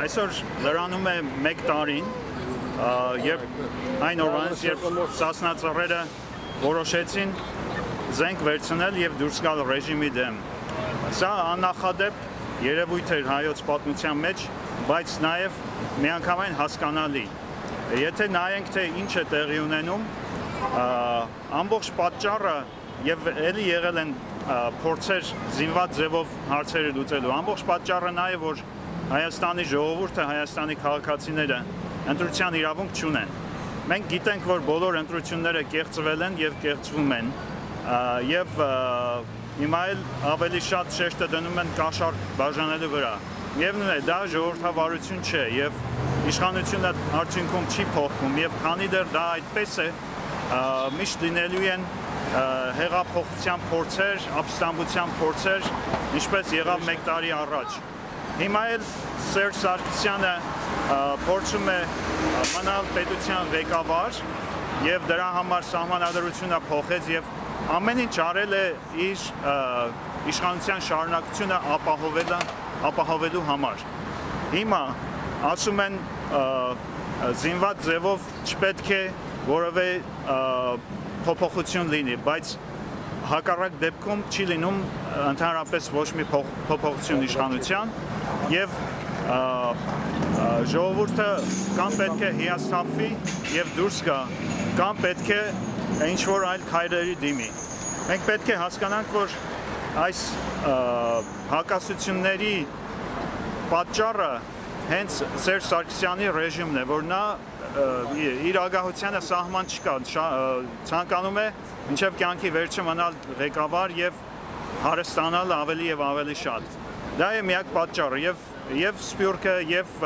Այսօր լրանում է 1 տարին, երբ այն օրվանից, երբ Սասնա ծռերը որոշեցին զենք վերցնել և դուրս գալ ռեժիմի դեմ։ Սա աննախադեպ երևույթ էր հայոց պատմության մեջ, բայց նաև միանգամայն հասկանալի։ Եթե նայենք, թե ինչ է տեղի ունենում, ամբողջ պատճառը և էլի եղել են փորձեր զինված ձևով հարցերը լուծելու։ Ամբողջ պատճառը նա է, որ Հայաստանի ժողովուրդը, Հայաստանի քաղաքացիները ընտրության իրավունք չունեն։ Մենք գիտենք, որ բոլոր ընտրությունները կեղծվել են և կեղծվում են, և հիմա էլ ավելի շատ շեշտը դնում են կաշառք բաժանելու վրա։ Միևնույն է, դա ժողովրդավարություն չէ և իշխանությունը արդյունքում չի փոխվում, և քանի դեռ դա այդպես է, միշտ լինելու են հեղափոխության փորձեր, ապստամբության փորձեր, ինչպես եղավ 1 տարի առաջ։ Հիմա էլ Սերժ Սարգսյանը փորձում է մնալ պետության ղեկավար և դրա համար սահմանադրությունը փոխեց և ամեն ինչ արել է իր իշխանության շարունակությունը ապահովելու համար։ Հիմա ասում են զինված ձևով չպետք է որևէ փոփոխություն լինի, բայց հակառակ դեպքում չի լինում ընդհանրապես ոչ մի փոփոխություն իշխանության և ժողովուրդը կամ պետք է հիասթափվի և դուրս գա, կամ պետք է ինչ-որ այլ քայլերի դիմի։ Մենք պետք է հասկանանք, որ այս հակասությունների պատճառը հենց Սերժ Սարգսյանի ռեժիմն է, որ նա իր ագահությանը սահման չկա, ցանկանում է մինչև կյանքի վերջը մնալ ղեկավար և հարստանալ ավելի և ավելի շատ։ Դա է միակ պատճառը և Սփյուռքը և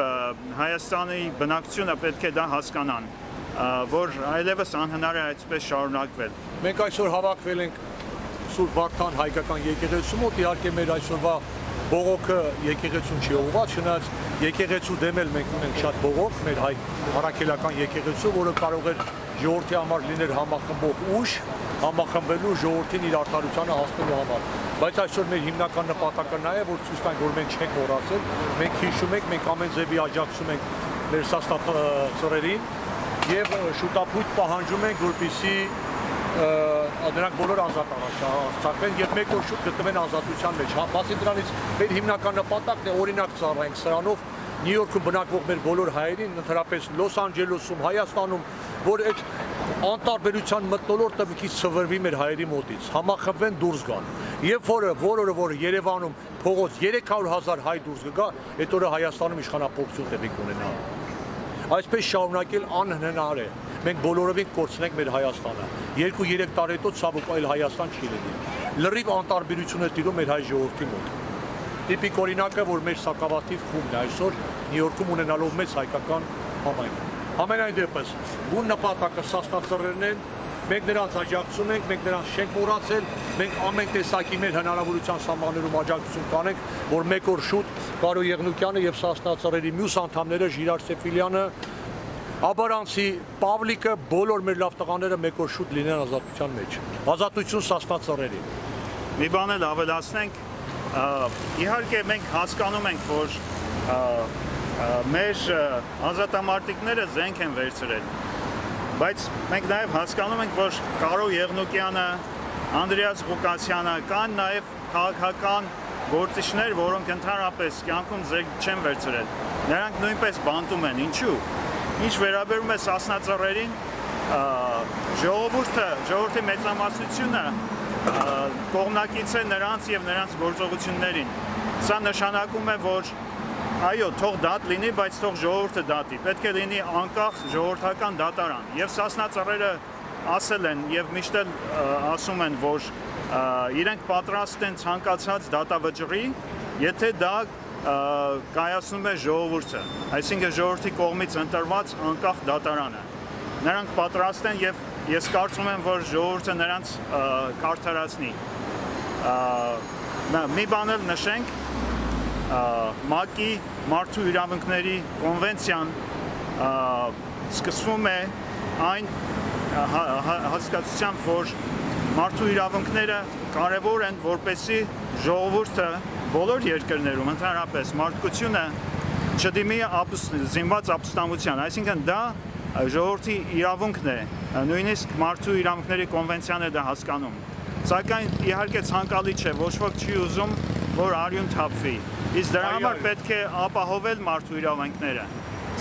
Հայաստանի բնակչությունը պետք է դա հասկանան, որ այլևս անհնար է այդպես շարունակվել։ Մենք այսօր հավաքվել ենք Սուրբ Վարդան հայկական եկեղեցու մոտ, իհարկե մեր այսօրվա բողոքը եկեղեցուն չի ուղղված, չնայած եկեղեցու դեմ էլ մենք ունենք շատ բողոք, մեր հայ առաքելական եկեղեցու, որը կարող էր ժողովրդի համար լինել համախմբող ուժ, համախմբելու ժողովրդին իր արդարությանը հասնելու համար։ Բայց այսօր մեր հիմնական նպատակը նա է, որ ցույց տանք, որ մենք չենք մոռացել, մենք հիշում ենք, մենք ամեն ձևի աջակցում ենք մեր Սասնա ծռերին և շուտապույտ պահանջում ենք, որպեսզի նրանք բոլոր ազատ արձակվեն և մեկ օր շուտ գտնվեն ազատության մեջ։ Բացի դրանից մեր հիմնական նպատակն է օրինակ ծառայենք սրանով Նյու Յորքում բնակվող մեր բոլոր հայերին, ընդհանրապես Լոս Անջելեսում, Հայաստանում, որ այդ անտարբերության մթնոլորտը մի քիչ ցվրվի մեր հայերի մոտից, համախմբվեն դուրս գան։ Երբ որ Երևանում փողոց 300,000 հայ դուրս կգա, այդ օրը Հայաստանում իշխանափոխություն տեղի կունենա։ Այսպես շարունակել անհնար է։ Մենք բոլորովին կորցնենք մեր Հայաստանը։ 2-3 տարի հետո ցավոք այլ Հայաստան չի լինի։ Լրիվ անտարբերություն է տիրում մեր հայ ժողովրդի մոտ։ Տիպիկ օրինակը, որ մեր սակավաթիվ խումբն է այսօր Նյու Յորքում ունենալով մեծ հայկական համայնք։ Համենայն դեպս, բուն նպատակը Սասնա ծռերն են, մենք նրանց աջակցում ենք, մենք նրանց չենք մոռացել, մենք ամեն տեսակի մեր հնարավորության սահմաններում աջակցություն կանենք, որ մեկ օր շուտ Կարո Եղնուկյանը և Սասնա ծռերի մյուս անդամները Ժիրար Սեֆիլյանը, Աբարանցի, Պավլիկը, բոլոր մեր լավ տղաները մեկ օր շուտ լինեն ազատության մեջ։ Ազատություն Սասնա ծռերին։ Մի բան էլ ավելացնենք, իհարկե մենք հասկանում ենք, որ մեր ազատամարտիկները զենք են վերցրել, բայց մենք նաև հասկանում ենք, որ Կարո Եղնուկյանը, Անդրեաս Ղուկասյանը, կան նաև քաղաքական գործիչներ, որոնք ընդհանրապես կյանքում զենք չեն վերցրել։ Նրանք նույնպես բանտում են, ինչու։ Ինչ վերաբերում է Սասնա ծռերին, ժողովրդի մեծամասնությունը կողմնակից է նրանց և նրանց գործողություններին։ Սա նշանակում է, որ այո, թող դատ լինի, բայց թող ժողովուրդը դատի, պետք է լինի անկախ ժողովրդական դատարան։ Եվ Սասնա ծռերը ասել են և միշտ էլ ասում են, որ իրենք պատրաստ են ցանկացած դատավճռի, եթե դա կայացնում է ժողովուրդը, այսինքն ժողովրդի կողմից ընտրված անկախ դատարանը։ Նրանք պատրաստ են և ես կարծում եմ, որ ժողովուրդը նրանց կարդարացնի։ Մի բան էլ նշենք, ՄԱԿ-ի մարդու իրավունքների կոնվենցիան սկսվում է այն հասկացությամբ, որ մարդու իրավունքները կարևոր են, որպեսզի ժողովուրդը բոլոր երկրներում ընդհանրապես մարդկությունը չդիմի զինված ապստամբության, այսինքն դա ժողովրդի իրավունքն է, նույնիսկ մարդու իրավունքների կոնվենցիան է դա հասկանում։ Սակայն իհարկե ցանկալի չէ, ոչ ոք չի ուզում, որ արյուն թափվի։ Իսկ դրա համար պետք է ապահովել մարդու իրավունքները։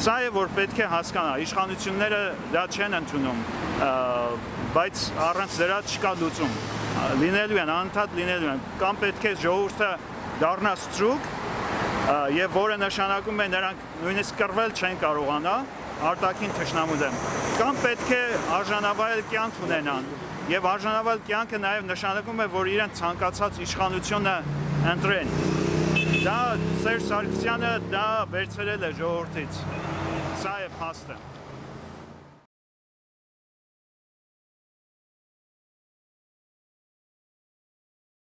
Սա է, որ պետք է հասկանա, իշխանությունները դա չեն ընդունում, բայց առանց դրա չկա լուծում։ Լինելու են, անընդհատ լինելու են, կամ պետք է ժողովուրդը դառնա ստրուկ, եւ որը նշանակում է նրանք նույնիսկ կռվել չեն կարողանա արտաքին թշնամու դեմ, կամ պետք է արժանավայել կյանք ունենան, եւ արժանավայել կյանքը նաեւ նշանակում է, որ իրենց ցանկացած իշխանությունը ընտրեն։ Դա Սերժ Սարգսյանը դա վերցրել է ժողովրդից, սա է փաստը։